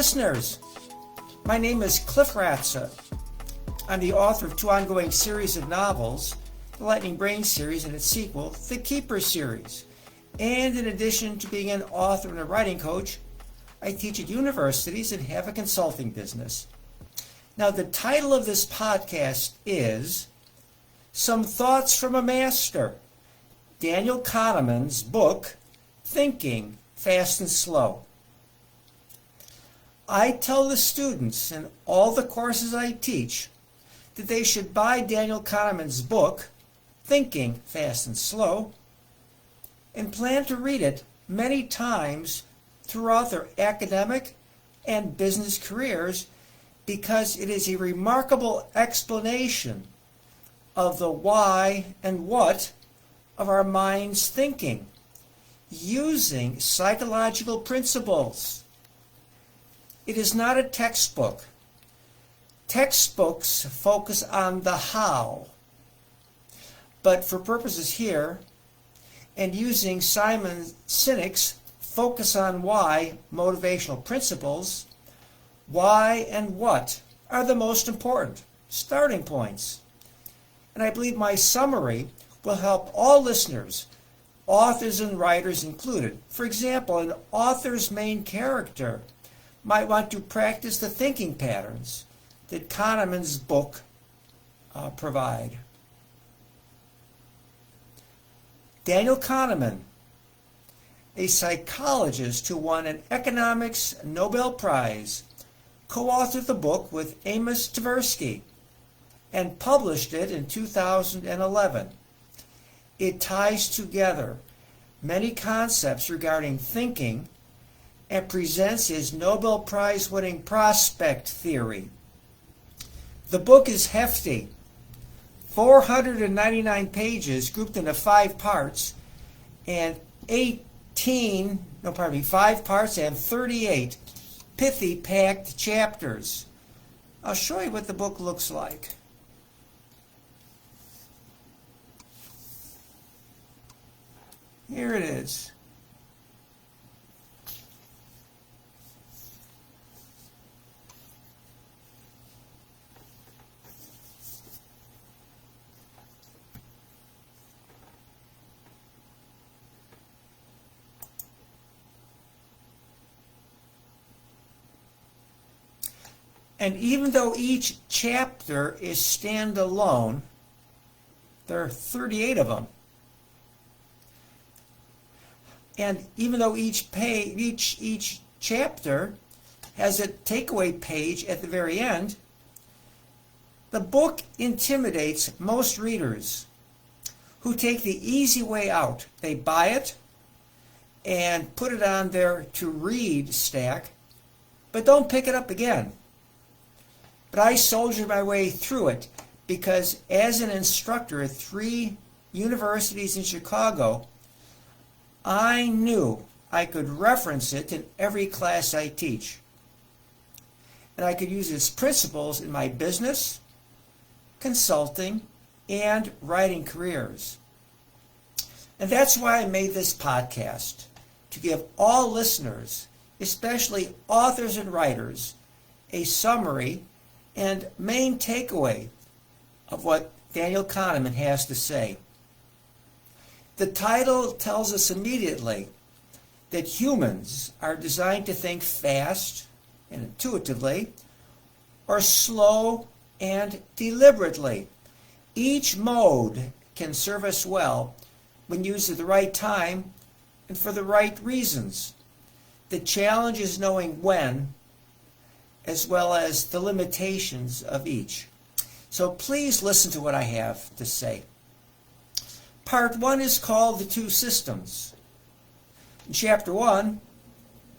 listeners. My name is Cliff Ratza. I'm the author of 2 ongoing series of novels, the Lightning Brain series and its sequel, the Keeper series. And in addition to being an author and a writing coach, I teach at universities and have a consulting business. Now, the title of this podcast is Some Thoughts from a Master, Daniel Kahneman's book, Thinking Fast and Slow. I tell the students in all the courses I teach that they should buy Daniel Kahneman's book, Thinking Fast and Slow, and plan to read it many times throughout their academic and business careers because it is a remarkable explanation of the why and what of our mind's thinking using psychological principles. It is not a textbook. Textbooks focus on the how. But for purposes here, and using Simon Sinek's focus on why motivational principles, why and what are the most important starting points. And I believe my summary will help all listeners, authors and writers included. For example, an author's main character might want to practice the thinking patterns that Kahneman's book provide. Daniel Kahneman, a psychologist who won an economics Nobel Prize, co-authored the book with Amos Tversky and published it in 2011. It ties together many concepts regarding thinking and presents his Nobel Prize-winning prospect theory. The book is hefty, 499 pages grouped into 5 parts, and 5 parts and 38 pithy packed chapters. I'll show you what the book looks like. Here it is. And even though each chapter is standalone, there are 38 of them. And even though each chapter has a takeaway page at the very end, the book intimidates most readers who take the easy way out. They buy it and put it on their to-read stack, but don't pick it up again. But I soldiered my way through it because as an instructor at 3 universities in Chicago, I knew I could reference it in every class I teach. And I could use its principles in my business, consulting, and writing careers. And that's why I made this podcast, to give all listeners, especially authors and writers, a summary and main takeaway of what Daniel Kahneman has to say. The title tells us immediately that humans are designed to think fast and intuitively, or slow and deliberately. Each mode can serve us well when used at the right time and for the right reasons. The challenge is knowing when, as well as the limitations of each. So please listen to what I have to say. Part 1 is called The Two Systems. In Chapter 1,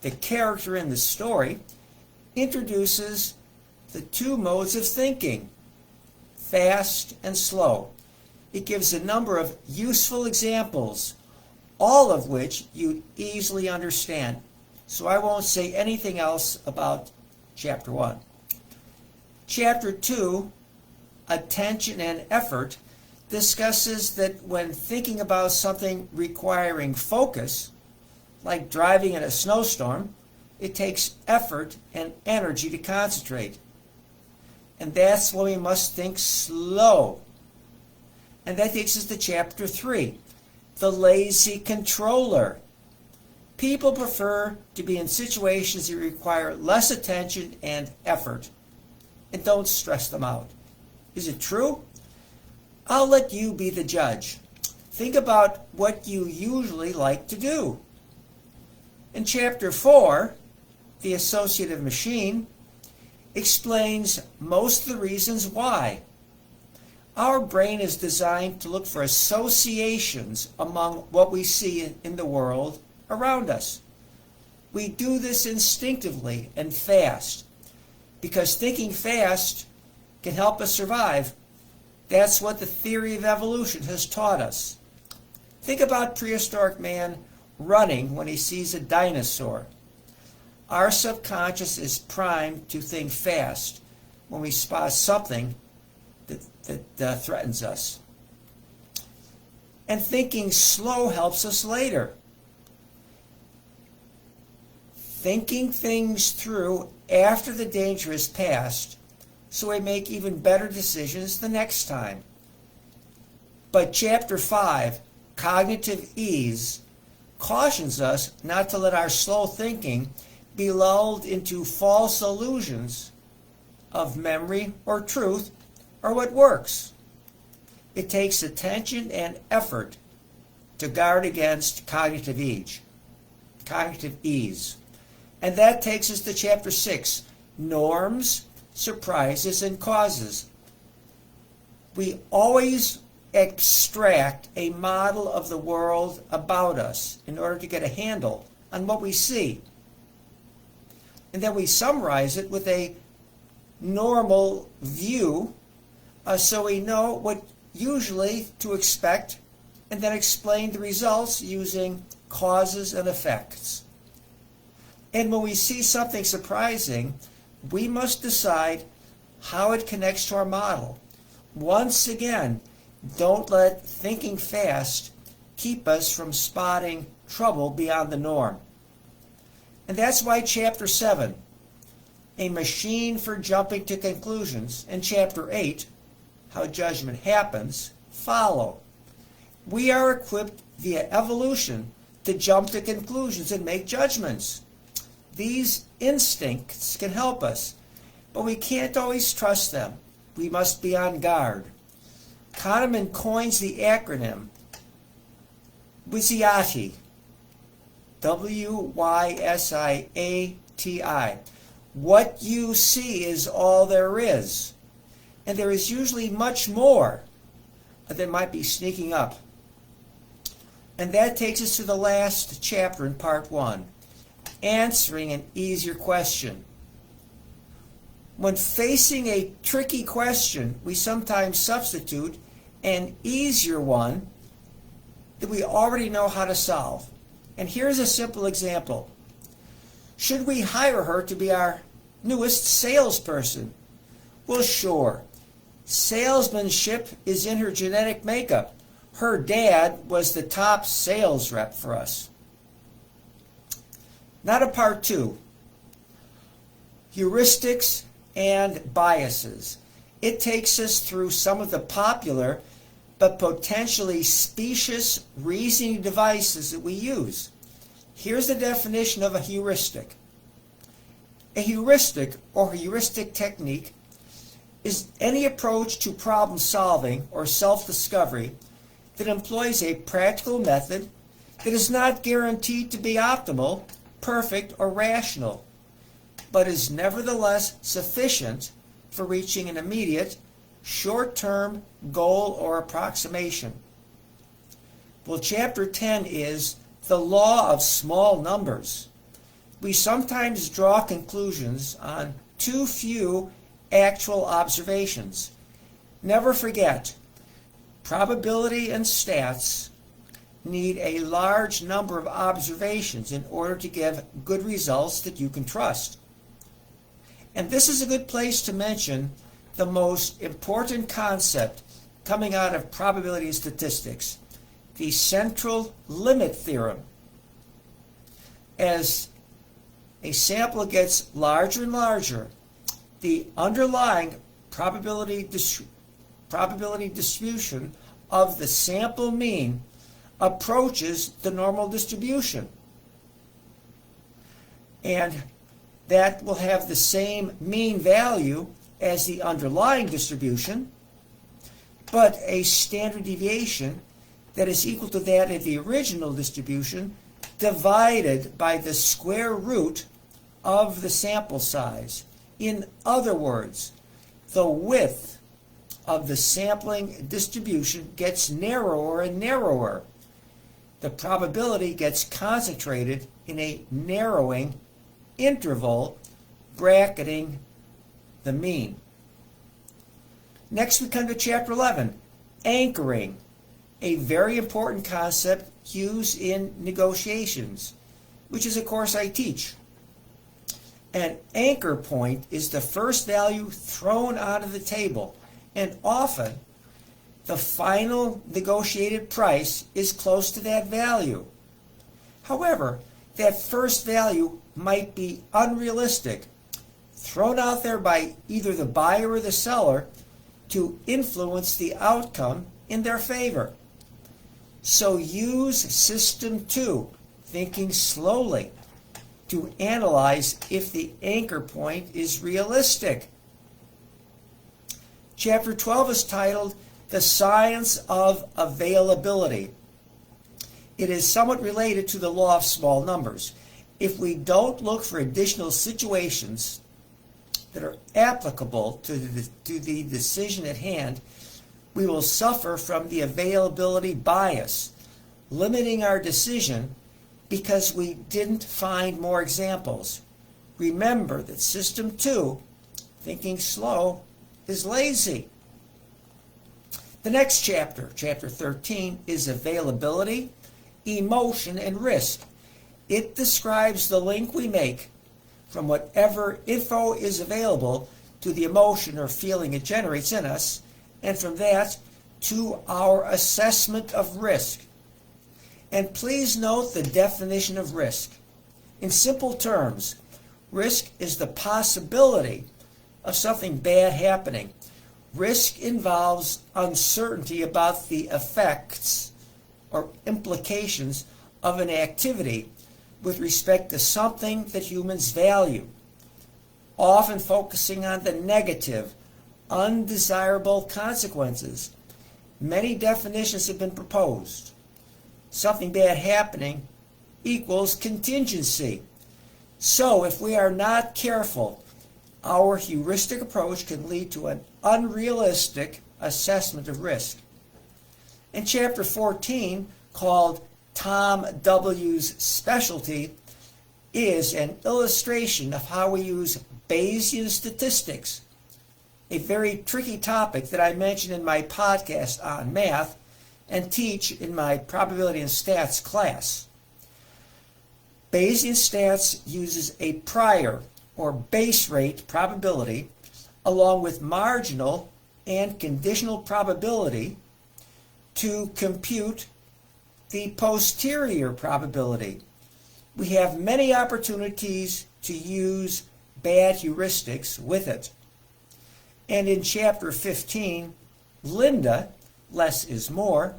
the character in the story introduces the 2 modes of thinking, fast and slow. It gives a number of useful examples, all of which you'd easily understand. So I won't say anything else about Chapter 1. Chapter 2, Attention and Effort, discusses that when thinking about something requiring focus, like driving in a snowstorm, it takes effort and energy to concentrate. And that's why we must think slow. And that takes us to chapter 3, the lazy controller. People prefer to be in situations that require less attention and effort, and don't stress them out. Is it true? I'll let you be the judge. Think about what you usually like to do. In chapter 4, the associative machine explains most of the reasons why. Our brain is designed to look for associations among what we see in the world around us. We do this instinctively and fast because thinking fast can help us survive. That's what the theory of evolution has taught us. Think about prehistoric man running when he sees a dinosaur. Our subconscious is primed to think fast when we spot something that threatens us. And thinking slow helps us later. Thinking things through after the danger is past, so we make even better decisions the next time. But chapter 5, cognitive ease, cautions us not to let our slow thinking be lulled into false illusions of memory or truth or what works. It takes attention and effort to guard against cognitive ease. And that takes us to chapter 6, norms, surprises, and causes. We always extract a model of the world about us in order to get a handle on what we see. And then we summarize it with a normal view so we know what usually to expect, and then explain the results using causes and effects. And when we see something surprising, we must decide how it connects to our model. Once again, don't let thinking fast keep us from spotting trouble beyond the norm. And that's why chapter 7, a machine for jumping to conclusions, and chapter 8, how judgment happens, follow. We are equipped via evolution to jump to conclusions and make judgments. These instincts can help us, but we can't always trust them. We must be on guard. Kahneman coins the acronym WYSIATI, W-Y-S-I-A-T-I. What you see is all there is, and there is usually much more that might be sneaking up. And that takes us to the last chapter in part 1, answering an easier question. When facing a tricky question, we sometimes substitute an easier one that we already know how to solve. And here's a simple example. Should we hire her to be our newest salesperson? Well, sure. Salesmanship is in her genetic makeup. Her dad was the top sales rep for us. Now to part 2. Heuristics and biases. It takes us through some of the popular but potentially specious reasoning devices that we use. Here's the definition of a heuristic. A heuristic or heuristic technique is any approach to problem solving or self-discovery that employs a practical method that is not guaranteed to be optimal, perfect, or rational, but is nevertheless sufficient for reaching an immediate, short-term goal or approximation. Well, chapter 10 is the law of small numbers. We sometimes draw conclusions on too few actual observations. Never forget, probability and stats need a large number of observations in order to give good results that you can trust. And this is a good place to mention the most important concept coming out of probability and statistics, the central limit theorem. As a sample gets larger and larger, the underlying probability distribution of the sample mean approaches the normal distribution. And that will have the same mean value as the underlying distribution, but a standard deviation that is equal to that of the original distribution divided by the square root of the sample size. In other words, the width of the sampling distribution gets narrower and narrower. The probability gets concentrated in a narrowing interval bracketing the mean. Next we come to Chapter 11, anchoring, a very important concept used in negotiations, which is a course I teach. An anchor point is the first value thrown onto the table, and often the final negotiated price is close to that value. However, that first value might be unrealistic, thrown out there by either the buyer or the seller to influence the outcome in their favor. So use System 2, thinking slowly, to analyze if the anchor point is realistic. Chapter 12 is titled The Science of Availability. It is somewhat related to the law of small numbers. If we don't look for additional situations that are applicable to the decision at hand, we will suffer from the availability bias, limiting our decision because we didn't find more examples. Remember that System 2, thinking slow, is lazy. The next chapter, Chapter 13, is availability, emotion, and risk. It describes the link we make from whatever info is available to the emotion or feeling it generates in us, and from that to our assessment of risk. And please note the definition of risk. In simple terms, risk is the possibility of something bad happening. Risk involves uncertainty about the effects or implications of an activity with respect to something that humans value, often focusing on the negative, undesirable consequences. Many definitions have been proposed. Something bad happening equals contingency. So if we are not careful, our heuristic approach can lead to an unrealistic assessment of risk. In Chapter 14, called Tom W.'s Specialty, is an illustration of how we use Bayesian statistics, a very tricky topic that I mention in my podcast on math and teach in my probability and stats class. Bayesian stats uses a prior or base rate probability along with marginal and conditional probability to compute the posterior probability. We have many opportunities to use bad heuristics with it. And in Chapter 15, Linda, less is more,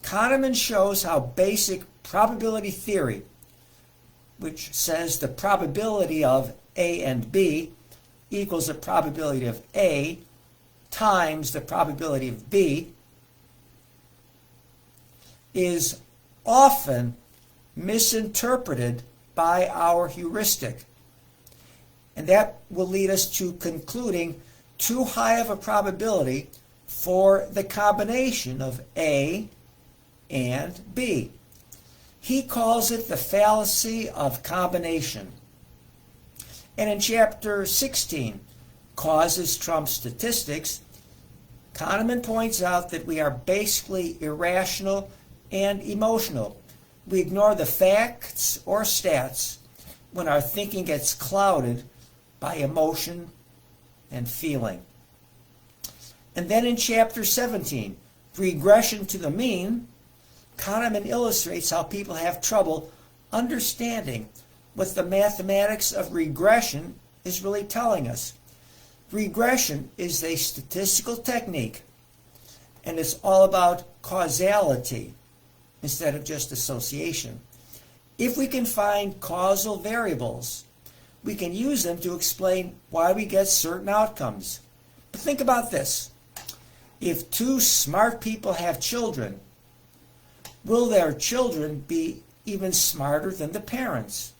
Kahneman shows how basic probability theory, which says the probability of A and B equals the probability of A times the probability of B, is often misinterpreted by our heuristic. And that will lead us to concluding too high of a probability for the combination of A and B. He calls it the fallacy of combination. And in Chapter 16, Causes Trump Statistics, Kahneman points out that we are basically irrational and emotional. We ignore the facts or stats when our thinking gets clouded by emotion and feeling. And then in Chapter 17, Regression to the Mean, Kahneman illustrates how people have trouble understanding what the mathematics of regression is really telling us. Regression is a statistical technique, and it's all about causality instead of just association. If we can find causal variables, we can use them to explain why we get certain outcomes. But think about this. If two smart people have children, will their children be even smarter than the parents?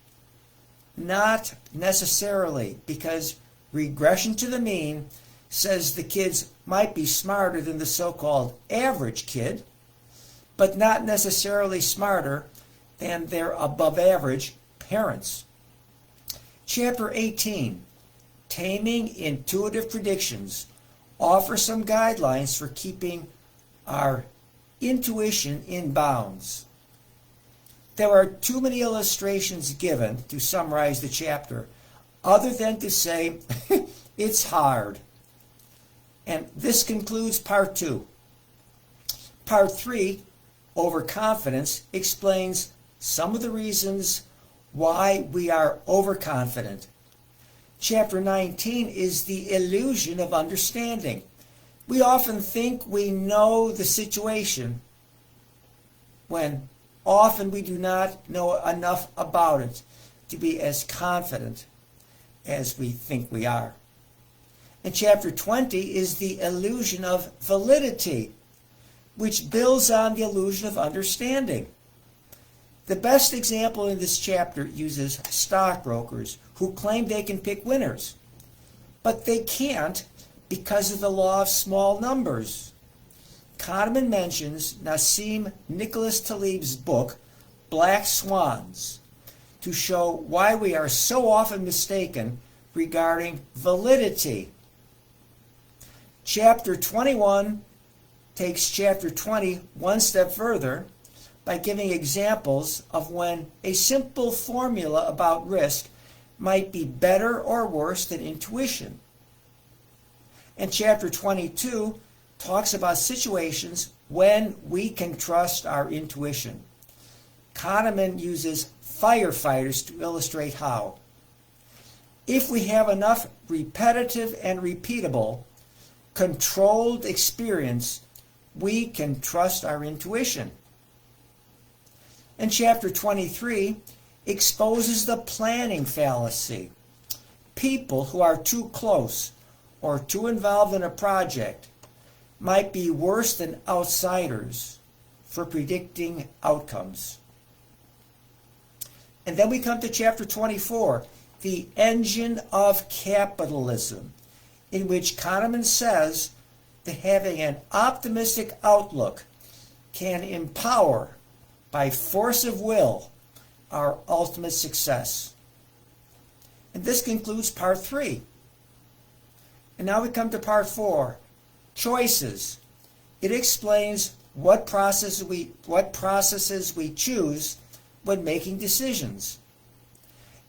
Not necessarily, because regression to the mean says the kids might be smarter than the so-called average kid, but not necessarily smarter than their above-average parents. Chapter 18, Taming Intuitive Predictions, offers some guidelines for keeping our intuition in bounds. There are too many illustrations given to summarize the chapter, other than to say it's hard. And this concludes part 2. Part 3, Overconfidence, explains some of the reasons why we are overconfident. Chapter 19 is the illusion of understanding. We often think we know the situation when often we do not know enough about it to be as confident as we think we are. And chapter 20 is the illusion of validity, which builds on the illusion of understanding. The best example in this chapter uses stockbrokers who claim they can pick winners, but they can't because of the law of small numbers. Kahneman mentions Nassim Nicholas Taleb's book, Black Swans, to show why we are so often mistaken regarding validity. Chapter 21 takes chapter 20 one step further by giving examples of when a simple formula about risk might be better or worse than intuition. And chapter 22 talks about situations when we can trust our intuition. Kahneman uses firefighters to illustrate how. If we have enough repetitive and repeatable, controlled experience, we can trust our intuition. And chapter 23 exposes the planning fallacy. People who are too close or too involved in a project might be worse than outsiders for predicting outcomes. And then we come to chapter 24, the engine of capitalism, in which Kahneman says that having an optimistic outlook can empower, by force of will, our ultimate success. And this concludes part 3. And now we come to part 4, choices. It explains what processes we choose when making decisions,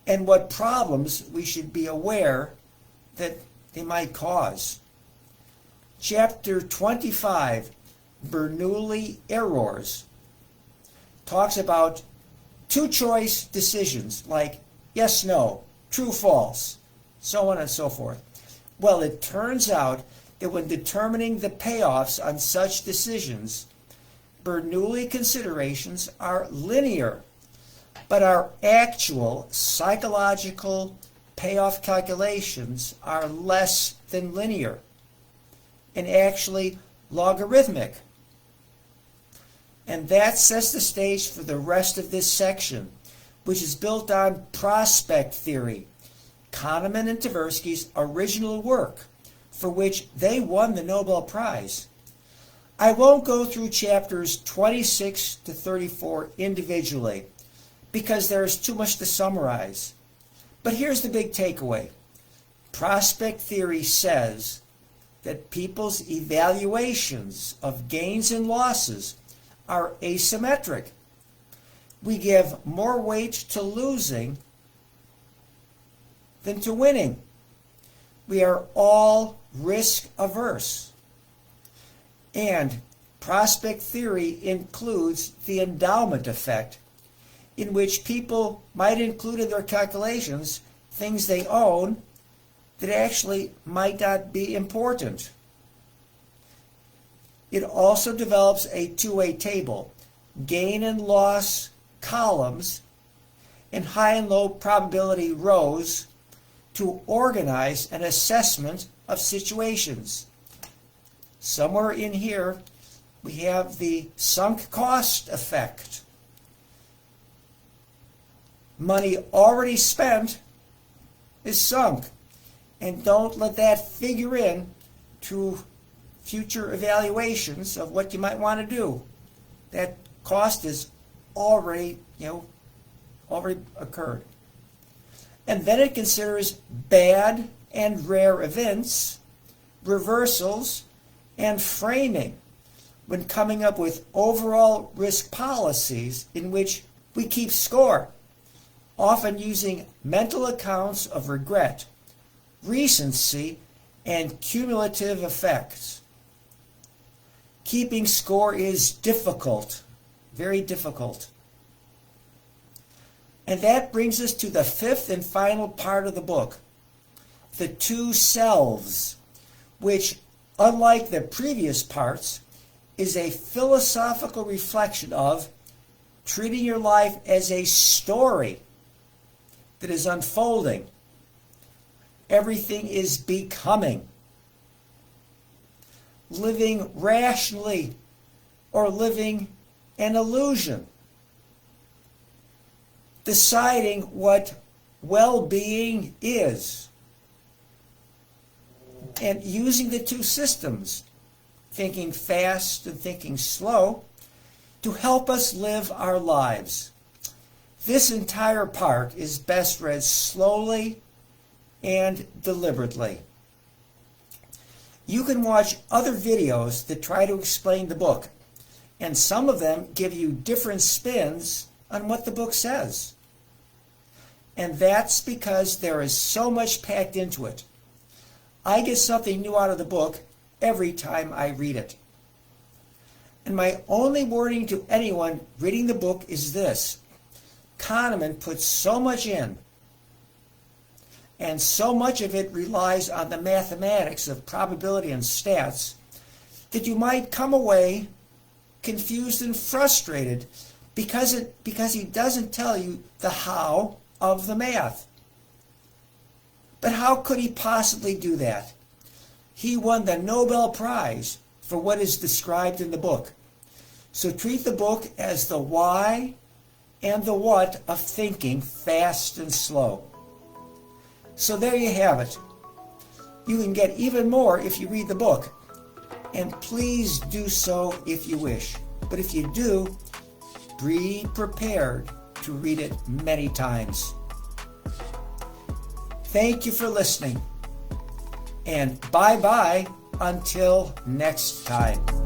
and what problems we should be aware that they might cause. Chapter 25, Bernoulli errors, talks about two-choice decisions like yes, no, true, false, so on and so forth. Well, it turns out that when determining the payoffs on such decisions, Bernoulli considerations are linear, but our actual psychological payoff calculations are less than linear and actually logarithmic. And that sets the stage for the rest of this section, which is built on prospect theory, Kahneman and Tversky's original work, for which they won the Nobel Prize. I won't go through chapters 26 to 34 individually, because there is too much to summarize. But here's the big takeaway. Prospect theory says that people's evaluations of gains and losses are asymmetric. We give more weight to losing than to winning. We are all risk averse. And prospect theory includes the endowment effect, in which people might include in their calculations things they own that actually might not be important. It also develops a two-way table, gain and loss columns and high and low probability rows to organize an assessment of situations. Somewhere in here we have the sunk cost effect. Money already spent is sunk, and don't let that figure in to future evaluations of what you might want to do. That cost is already occurred. And then it considers bad and rare events, reversals, and framing when coming up with overall risk policies in which we keep score, often using mental accounts of regret, recency, and cumulative effects. Keeping score is difficult, very difficult. And that brings us to the fifth and final part of the book, the two selves, which, unlike the previous parts, is a philosophical reflection of treating your life as a story that is unfolding. Everything is becoming. Living rationally or living an illusion. Deciding what well-being is. And using the two systems, thinking fast and thinking slow, to help us live our lives. This entire part is best read slowly and deliberately. You can watch other videos that try to explain the book, and some of them give you different spins on what the book says. And that's because there is so much packed into it. I get something new out of the book every time I read it. And my only warning to anyone reading the book is this: Kahneman puts so much in, and so much of it relies on the mathematics of probability and stats, that you might come away confused and frustrated because he doesn't tell you the how of the math. But how could he possibly do that? He won the Nobel Prize for what is described in the book. So treat the book as the why and the what of thinking fast and slow. So there you have it. You can get even more if you read the book. And please do so if you wish. But if you do, be prepared to read it many times. Thank you for listening. And bye-bye until next time.